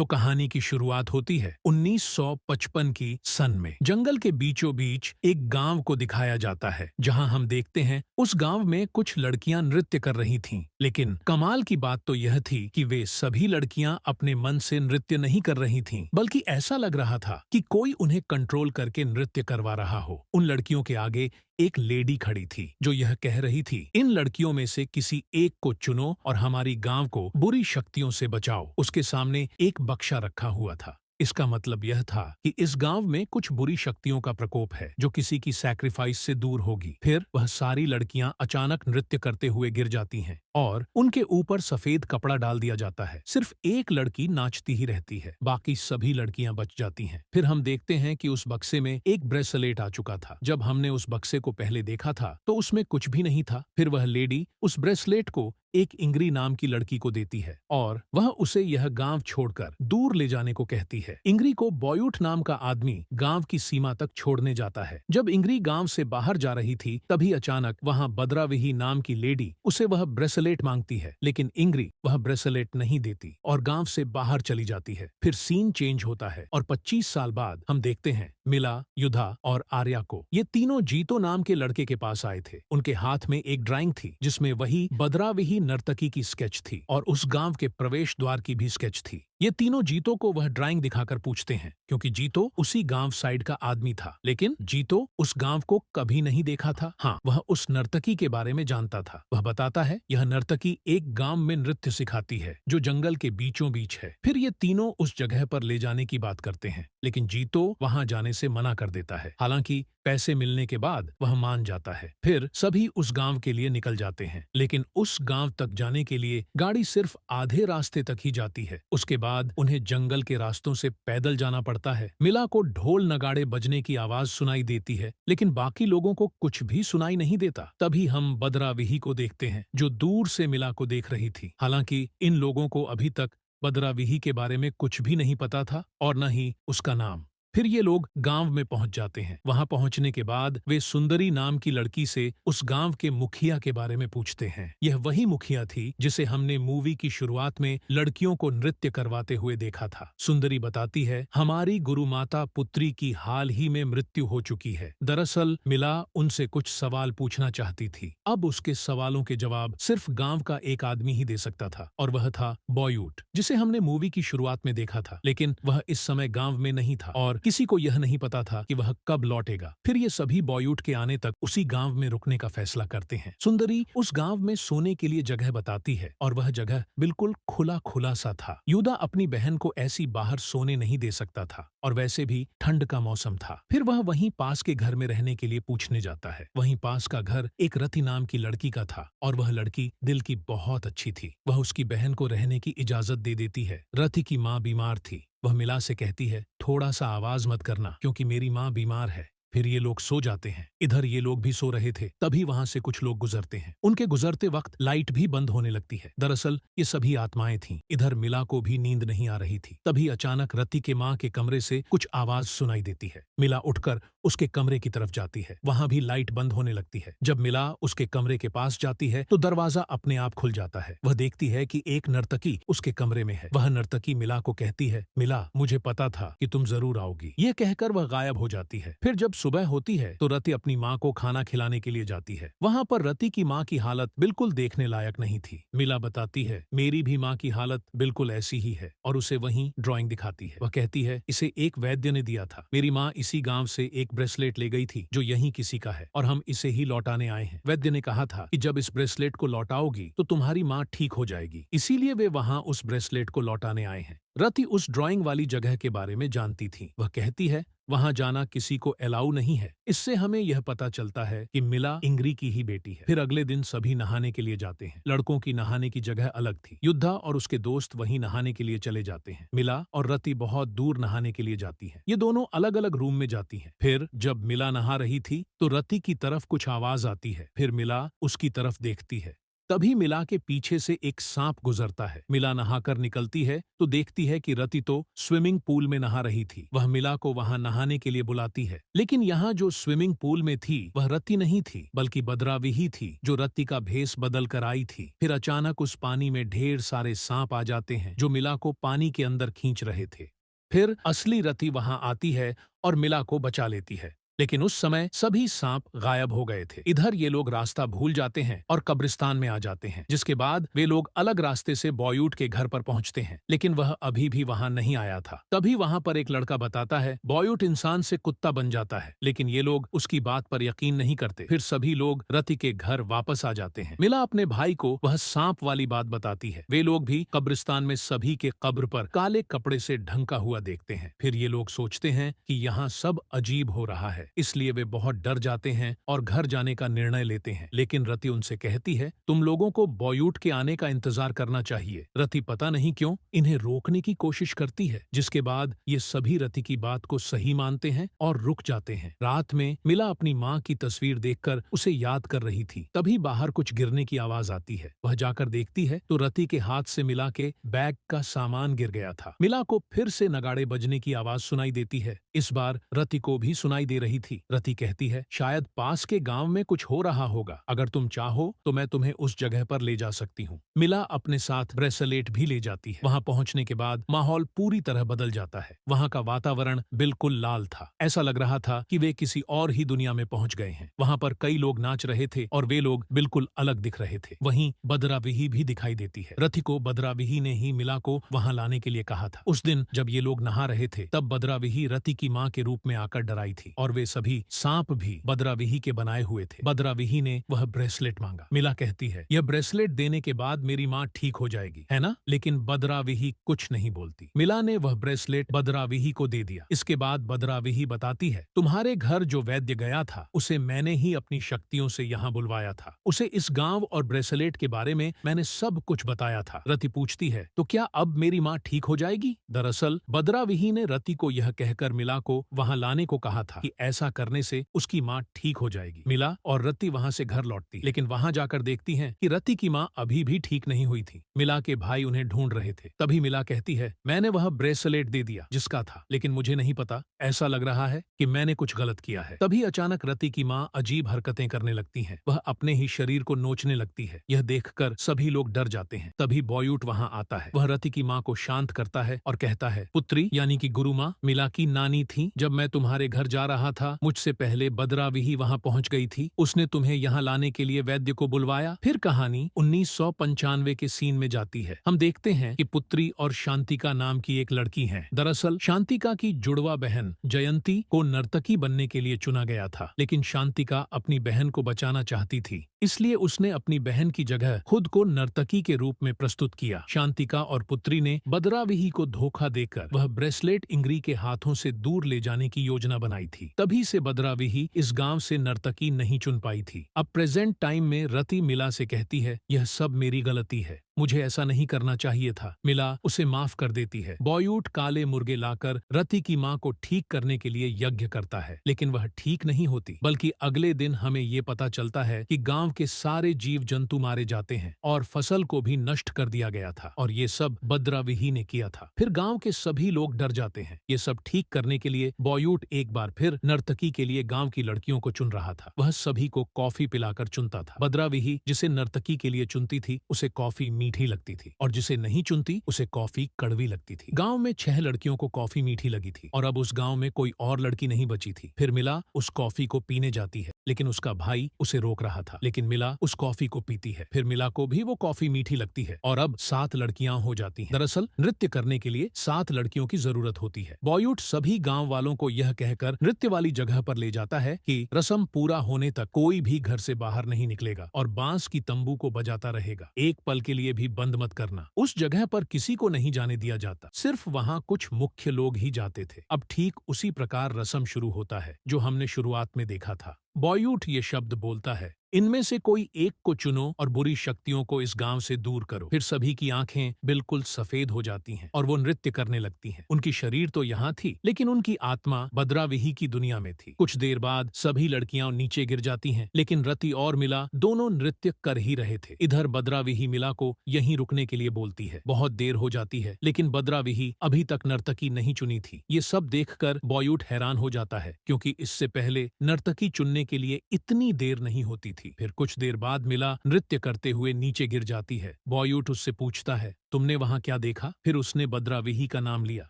तो कहानी की शुरुआत होती है 1955 की सन में। जंगल के बीचों बीच एक गांव को दिखाया जाता है, जहां हम देखते हैं उस गांव में कुछ लड़कियां नृत्य कर रही थीं। लेकिन कमाल की बात तो यह थी कि वे सभी लड़कियां अपने मन से नृत्य नहीं कर रही थीं, बल्कि ऐसा लग रहा था कि कोई उन्हें कंट्रोल करके नृत्य करवा रहा हो। उन लड़कियों के आगे एक लेडी खड़ी थी जो यह कह रही थी, इन लड़कियों में से किसी एक को चुनो और हमारी गांव को बुरी शक्तियों से बचाओ। उसके सामने एक बक्सा रखा हुआ था। इसका मतलब यह था कि इस गांव में कुछ बुरी शक्तियों का प्रकोप है जो किसी की सैक्रिफाइस से दूर होगी। फिर वह सारी लड़कियां अचानक नृत्य करते हुए गिर जाती हैं और उनके ऊपर सफेद कपड़ा डाल दिया जाता है। सिर्फ एक लड़की नाचती ही रहती है, बाकी सभी लड़कियां बच जाती हैं। फिर हम देखते हैं कि उस बक्से में एक ब्रेसलेट आ चुका था। जब हमने उस बक्से को पहले देखा था तो उसमें कुछ भी नहीं था। फिर वह लेडी उस ब्रेसलेट को एक इंग्री नाम की लड़की को देती है और वह उसे यह गांव छोड़कर दूर ले जाने को कहती है। इंग्री को बॉयूट नाम का आदमी गांव की सीमा तक छोड़ने जाता है। जब इंग्री गांव से बाहर जा रही थी तभी अचानक वहां बद्राविही नाम की लेडी उसे वह ब्रेसलेट मांगती है, लेकिन इंग्री वह ब्रेसलेट नहीं देती और गांव से बाहर चली जाती है। फिर सीन चेंज होता है और 25 साल बाद हम देखते हैं मिला, युधा और आर्या को। ये तीनों जीतो नाम के लड़के के पास आए थे। उनके हाथ में एक ड्राइंग थी जिसमें वही बद्राविही नर्तकी की स्केच थी और उस गांव के प्रवेश द्वार की भी स्केच थी। ये तीनों जीतो को वह ड्राइंग दिखाकर पूछते हैं, क्योंकि जीतो उसी गांव साइड का आदमी था, लेकिन जीतो उस गांव को कभी नहीं देखा था। हाँ, वह उस नर्तकी के बारे में जानता था। वह बताता है यह नर्तकी एक गांव में नृत्य सिखाती है जो जंगल के बीचों बीच है। फिर ये तीनों उस जगह पर ले जाने की बात करते हैं, लेकिन जीतो वहां जाने से मना कर देता है। हालांकि पैसे मिलने के बाद वह मान जाता है। फिर सभी उस गांव के लिए निकल जाते हैं, लेकिन उस गांव तक जाने के लिए गाड़ी सिर्फ आधे रास्ते तक ही जाती है। उसके बाद उन्हें जंगल के रास्तों से पैदल जाना पड़ता है। मिला को ढोल नगाड़े बजने की आवाज सुनाई देती है, लेकिन बाकी लोगों को कुछ भी सुनाई नहीं देता। तभी हम बद्राविही को देखते हैं जो दूर से मिला को देख रही थी। हालांकि इन लोगों को अभी तक बद्राविही के बारे में कुछ भी नहीं पता था और न ही उसका नाम। फिर ये लोग गांव में पहुंच जाते हैं। वहां पहुंचने के बाद वे सुंदरी नाम की लड़की से उस गांव के मुखिया के बारे में पूछते हैं। यह वही मुखिया थी जिसे हमने मूवी की शुरुआत में लड़कियों को नृत्य करवाते हुए देखा था। सुंदरी बताती है, हमारी गुरु माता पुत्री की हाल ही में मृत्यु हो चुकी है। दरअसल मिला उनसे कुछ सवाल पूछना चाहती थी। अब उसके सवालों के जवाब सिर्फ गांव का एक आदमी ही दे सकता था और वह था बॉयूट, जिसे हमने मूवी की शुरुआत में देखा था, लेकिन वह इस समय गांव में नहीं था और किसी को यह नहीं पता था कि वह कब लौटेगा। फिर ये सभी बॉयूट के आने तक उसी गांव में रुकने का फैसला करते हैं। सुंदरी उस गांव में सोने के लिए जगह बताती है और वह जगह बिल्कुल खुला खुला सा था। युधा अपनी बहन को ऐसी बाहर सोने नहीं दे सकता था और वैसे भी ठंड का मौसम था। फिर वह वहीं पास के घर में रहने के लिए पूछने जाता है। वहीं पास का घर एक रति नाम की लड़की का था और वह लड़की दिल की बहुत अच्छी थी। वह उसकी बहन को रहने की इजाजत दे देती है। रति की माँ बीमार थी। वह मिला से कहती है, थोड़ा सा आवाज मत करना क्योंकि मेरी माँ बीमार है। फिर ये लोग सो जाते हैं। इधर ये लोग भी सो रहे थे, तभी वहां से कुछ लोग गुजरते हैं। उनके गुजरते वक्त लाइट भी बंद होने लगती है। दरअसल ये सभी आत्माएं थीं। इधर मिला को भी नींद नहीं आ रही थी। तभी अचानक रति के माँ के कमरे से कुछ आवाज सुनाई देती है। मिला उठकर उसके कमरे की तरफ जाती है। वहां भी लाइट बंद होने लगती है। जब मिला उसके कमरे के पास जाती है तो दरवाजा अपने आप खुल जाता है। वह देखती है कि एक नर्तकी उसके कमरे में है। वह नर्तकी मिला को कहती है, मिला, मुझे पता था कि तुम जरूर आओगी। ये कहकर वह गायब हो जाती है। फिर जब सुबह होती है तो रति अपनी माँ को खाना खिलाने के लिए जाती है। वहाँ पर रति की माँ की हालत बिल्कुल देखने लायक नहीं थी। मिला बताती है, मेरी भी माँ की हालत बिल्कुल ऐसी ही है और उसे वहीं ड्राइंग दिखाती है। वह कहती है, इसे एक वैद्य ने दिया था। मेरी माँ इसी गांव से एक ब्रेसलेट ले गई थी जो यहीं किसी का है और हम इसे ही लौटाने आए हैं। वैद्य ने कहा था कि जब इस ब्रेसलेट को लौटाओगी तो तुम्हारी माँ ठीक हो जाएगी, इसीलिए वे वहाँ उस ब्रेसलेट को लौटाने आए हैं। रति उस ड्राइंग वाली जगह के बारे में जानती थी। वह कहती है, वहां जाना किसी को अलाउ नहीं है। इससे हमें यह पता चलता है कि मिला इंग्री की ही बेटी है। फिर अगले दिन सभी नहाने के लिए जाते हैं। लड़कों की नहाने की जगह अलग थी। युद्धा और उसके दोस्त वहीं नहाने के लिए चले जाते हैं। मिला और रति बहुत दूर नहाने के लिए जाती है। ये दोनों अलग अलग रूम में जाती हैं। फिर जब मिला नहा रही थी तो रति की तरफ कुछ आवाज आती है। फिर मिला उसकी तरफ देखती है तभी मिला के पीछे से एक सांप गुजरता है। मिला नहाकर निकलती है तो देखती है कि रति तो स्विमिंग पूल में नहा रही थी। वह मिला को वहां नहाने के लिए बुलाती है, लेकिन यहाँ जो स्विमिंग पूल में थी वह रति नहीं थी बल्कि बदरावी थी, जो रति का भेष बदल कर आई थी। फिर अचानक उस पानी में ढेर सारे सांप आ जाते हैं जो मिला को पानी के अंदर खींच रहे थे। फिर असली रति वहां आती है और मिला को बचा लेती है, लेकिन उस समय सभी सांप गायब हो गए थे। इधर ये लोग रास्ता भूल जाते हैं और कब्रिस्तान में आ जाते हैं, जिसके बाद वे लोग अलग रास्ते से बॉयवुड के घर पर पहुंचते हैं, लेकिन वह अभी भी वहां नहीं आया था। तभी वहां पर एक लड़का बताता है बॉयवुड इंसान से कुत्ता बन जाता है, लेकिन ये लोग उसकी बात पर यकीन नहीं करते। फिर सभी लोग रति के घर वापस आ जाते हैं। मिला अपने भाई को वह सांप वाली बात बताती है। वे लोग भी कब्रिस्तान में सभी के कब्र पर काले कपड़े से ढंका हुआ देखते हैं। फिर ये लोग सोचते हैं कि यहाँ सब अजीब हो रहा है, इसलिए वे बहुत डर जाते हैं और घर जाने का निर्णय लेते हैं। लेकिन रति उनसे कहती है तुम लोगों को बॉयवुड के आने का इंतजार करना चाहिए। रति पता नहीं क्यों इन्हें रोकने की कोशिश करती है, जिसके बाद ये सभी रति की बात को सही मानते हैं और रुक जाते हैं। रात में मिला अपनी माँ की तस्वीर देखकर उसे याद कर रही थी। तभी बाहर कुछ गिरने की आवाज आती है। वह जाकर देखती है तो रति के हाथ से मिला के बैग का सामान गिर गया था। मिला को फिर से नगाड़े बजने की आवाज सुनाई देती है। इस बार रति को भी सुनाई दे रही थी। रति कहती है शायद पास के गांव में कुछ हो रहा होगा, अगर तुम चाहो तो मैं तुम्हें उस जगह पर ले जा सकती हूँ। मिला अपने साथ ब्रेसलेट भी ले जाती है। वहां पहुंचने के बाद माहौल पूरी तरह बदल जाता है। वहां का वातावरण बिल्कुल लाल था। ऐसा लग रहा था कि वे किसी और ही दुनिया में पहुंच गए हैं। वहां पर कई लोग नाच रहे थे और वे लोग बिल्कुल अलग दिख रहे थे। वहीं बदराविही भी दिखाई देती है। रति को बदराविही ने ही मिला को वहां लाने के लिए कहा था। उस दिन जब ये लोग नहा रहे थे तब बदराविही रति की माँ के रूप में आकर डराई थी और वे सभी सांप भी बदराविही के बनाए हुए थे। बदराविही ने वह ब्रेसलेट मांगा। मिला कहती है यह ब्रेसलेट देने के बाद मेरी माँ ठीक हो जाएगी, है ना? लेकिन बदराविही कुछ नहीं बोलती। मिला ने वह ब्रेसलेट बदराविही को दे दिया। इसके बाद बदराविही बताती है तुम्हारे घर जो वैद्य गया था उसे मैंने ही अपनी शक्तियों से यहाँ बुलवाया था। उसे इस गांव और ब्रेसलेट के बारे में मैंने सब कुछ बताया था। रति पूछती है तो क्या अब मेरी माँ ठीक हो जाएगी? दरअसल बदराविही ने रति को यह कहकर मिला को वहां लाने को कहा था कि ऐसा करने से उसकी माँ ठीक हो जाएगी। मिला और रति वहां से घर लौटती, लेकिन वहां जाकर देखती हैं कि रति की माँ अभी भी ठीक नहीं हुई थी। मिला के भाई उन्हें ढूंढ रहे थे। तभी मिला कहती है मैंने वह ब्रेसलेट दे दिया जिसका था, लेकिन मुझे नहीं पता, ऐसा लग रहा है कि मैंने कुछ गलत किया है। तभी अचानक रति की माँ अजीब हरकतें करने लगती हैं। वह अपने ही शरीर को नोचने लगती है। यह देखकर सभी लोग डर जाते हैं। तभी बॉयवुड वहां आता है। वह रति की माँ को शांत करता है और कहता है पुत्री यानी कि गुरु माँ मिला की नानी थी। जब मैं तुम्हारे घर जा रहा था मुझसे पहले बदराविही वहां पहुंच गई थी। उसने तुम्हें यहाँ लाने के लिए वैद्य को बुलवाया। फिर कहानी 1995 के सीन में जाती है। हम देखते हैं कि पुत्री और शांतिका नाम की एक लड़की है। दरअसल शांतिका की जुड़वा बहन जयंती को नर्तकी बनने के लिए चुना गया था, लेकिन शांतिका अपनी बहन को बचाना चाहती थी, इसलिए उसने अपनी बहन की जगह खुद को नर्तकी के रूप में प्रस्तुत किया। शांतिका और पुत्री ने बदराविही को धोखा देकर वह ब्रेसलेट इंग्री के हाथों से दूर ले जाने की योजना बनाई थी। तभी से बदराविही इस गांव से नर्तकी नहीं चुन पाई थी। अब प्रेजेंट टाइम में रति मिला से कहती है यह सब मेरी गलती है, मुझे ऐसा नहीं करना चाहिए था। मिला उसे माफ कर देती है। बॉयवुड काले मुर्गे लाकर रति की माँ को ठीक करने के लिए यज्ञ करता है, लेकिन वह ठीक नहीं होती, बल्कि अगले दिन हमें ये पता चलता है कि गांव के सारे जीव जंतु मारे जाते हैं और फसल को भी नष्ट कर दिया गया था, और ये सब बदराविही ने किया था। फिर गांव के सभी लोग डर जाते हैं। ये सब ठीक करने के लिए बॉयवुड एक बार फिर नर्तकी के लिए गांव की लड़कियों को चुन रहा था। वह सभी को कॉफी पिलाकर चुनता था। बदराविही जिसे नर्तकी के लिए चुनती थी उसे कॉफी मीठी लगती थी, और जिसे नहीं चुनती उसे कॉफी कड़वी लगती थी। गांव में 6 लड़कियों को कॉफी मीठी लगी थी और अब उस गांव में कोई और लड़की नहीं बची थी। फिर मिला उस कॉफी को पीने जाती है, लेकिन उसका भाई उसे रोक रहा था, लेकिन मिला उस कॉफी को पीती है। फिर मिला को भी वो कॉफी मीठी लगती है और अब 7 लड़कियां हो जाती हैं। दरअसल नृत्य करने के लिए 7 लड़कियों की जरूरत होती है। बॉयवुड सभी गांव वालों को यह कहकर नृत्य वाली जगह पर ले जाता है कि रस्म पूरा होने तक कोई भी घर से बाहर नहीं निकलेगा और बांस की तंबू को बजाता रहेगा। एक पल के लिए भी बंद मत करना। उस जगह पर किसी को नहीं जाने दिया जाता, सिर्फ वहां कुछ मुख्य लोग ही जाते थे। अब ठीक उसी प्रकार रस्म शुरू होता है जो हमने शुरुआत में देखा था। बॉयूट ये शब्द बोलता है, इनमें से कोई एक को चुनो और बुरी शक्तियों को इस गांव से दूर करो। फिर सभी की आंखें बिल्कुल सफेद हो जाती हैं और वो नृत्य करने लगती हैं। उनकी शरीर तो यहाँ थी, लेकिन उनकी आत्मा बद्राविही की दुनिया में थी। कुछ देर बाद सभी लड़कियां नीचे गिर जाती हैं, लेकिन रति और मिला दोनों नृत्य कर ही रहे थे। इधर बद्राविही मिला को यहीं रुकने के लिए बोलती है। बहुत देर हो जाती है, लेकिन बद्राविही अभी तक नर्तकी नहीं चुनी थी। ये सब देखकर बॉयूट हैरान हो जाता है, क्योंकि इससे पहले नर्तकी चुनने के लिए इतनी देर नहीं होती थी। फिर कुछ देर बाद मिला नृत्य करते हुए नीचे गिर जाती है। बॉयूट उससे पूछता है, तुमने वहां क्या देखा? फिर उसने बद्राविही का नाम लिया,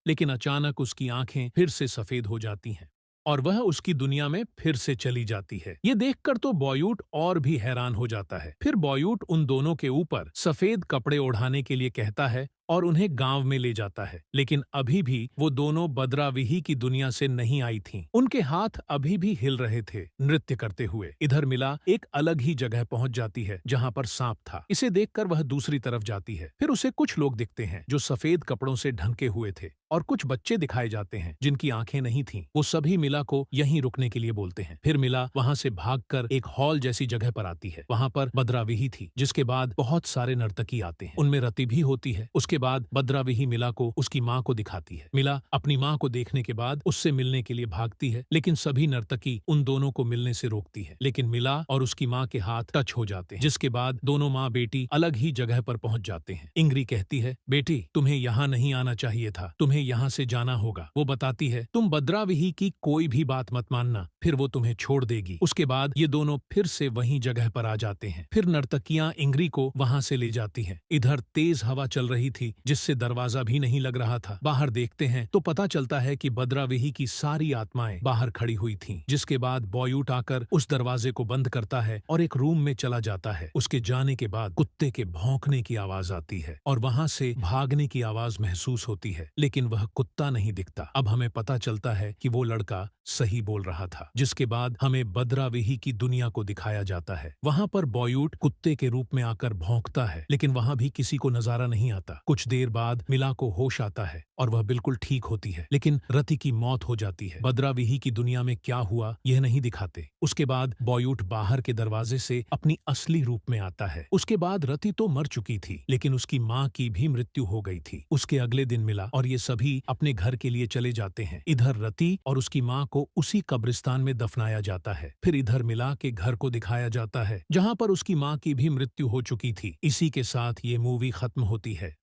लेकिन अचानक उसकी आंखें फिर से सफेद हो जाती हैं और वह उसकी दुनिया में फिर से चली जाती है। ये देखकर तो बॉयूट और भी हैरान हो जाता है। फिर बॉयूट उन दोनों के ऊपर सफेद कपड़े ओढ़ाने के लिए कहता है और उन्हें गांव में ले जाता है। लेकिन अभी भी वो दोनों बद्राविही की दुनिया से नहीं आई थीं। उनके हाथ अभी भी हिल रहे थे नृत्य करते हुए। इधर मिला एक अलग ही जगह पहुंच जाती है जहां पर सांप था। इसे देखकर वह दूसरी तरफ जाती है। फिर उसे कुछ लोग दिखते हैं जो सफेद कपड़ों से ढंके हुए थे और कुछ बच्चे दिखाए जाते हैं जिनकी आंखें नहीं थीं। वो सभी मिला को यहीं रुकने के लिए बोलते हैं। फिर मिला वहां से भागकर एक हॉल जैसी जगह पर आती है। वहां पर बद्राविही थी, जिसके बाद बहुत सारे नर्तकी आते हैं। उनमें रति भी होती है। उसके बाद बद्राविही मिला को उसकी माँ को दिखाती है। मिला अपनी माँ को देखने के बाद उससे मिलने के लिए भागती है, लेकिन सभी नर्तकी उन दोनों को मिलने से रोकती है। लेकिन मिला और उसकी माँ के हाथ टच हो जाते हैं, जिसके बाद दोनों माँ बेटी अलग ही जगह पर पहुंच जाते हैं। इंग्री कहती है, बेटी तुम्हें यहाँ नहीं आना चाहिए था, तुम्हें यहाँ से जाना होगा। वो बताती है, तुम बद्राविही की कोई भी बात मत मानना, फिर वो तुम्हें छोड़ देगी। उसके बाद ये दोनों फिर से वहीं जगह पर आ जाते हैं। फिर नर्तकियां इंग्री को वहां से ले जाती हैं। इधर तेज हवा चल रही थी, जिससे दरवाजा भी नहीं लग रहा था। बाहर देखते हैं तो पता चलता है कि बद्राविही की सारी आत्माएं बाहर खड़ी हुई थीं। जिसके बाद बॉयूट आकर उस दरवाजे को बंद करता है और एक रूम में चला जाता है। उसके जाने के बाद कुत्ते के भौंकने की आवाज आती है और वहां से भागने की आवाज महसूस होती है, लेकिन वह कुत्ता नहीं दिखता। अब हमें पता चलता है कि वो लड़का सही बोल रहा था। जिसके बाद हमें बद्राविही की दुनिया को दिखाया जाता है। वहां पर बॉयूट कुत्ते के रूप में आकर भौंकता है, लेकिन वहां भी किसी को नजारा नहीं आता। कुछ देर बाद मिला को होश आता है और वह बिल्कुल ठीक होती है, लेकिन रति की मौत हो जाती है। बद्राविही की दुनिया में क्या हुआ यह नहीं दिखाते। उसके बाद बॉयूट बाहर के दरवाजे से अपनी असली रूप में आता है। उसके बाद रति तो मर चुकी थी, लेकिन उसकी माँ की भी मृत्यु हो गई थी। उसके अगले दिन मिला और ये सभी अपने घर के लिए चले जाते हैं। इधर रति और उसकी माँ को उसी कब्रिस्तान में दफनाया जाता है। फिर इधर मिला के घर को दिखाया जाता है, जहाँ पर उसकी माँ की भी मृत्यु हो चुकी थी। इसी के साथ ये मूवी खत्म होती है।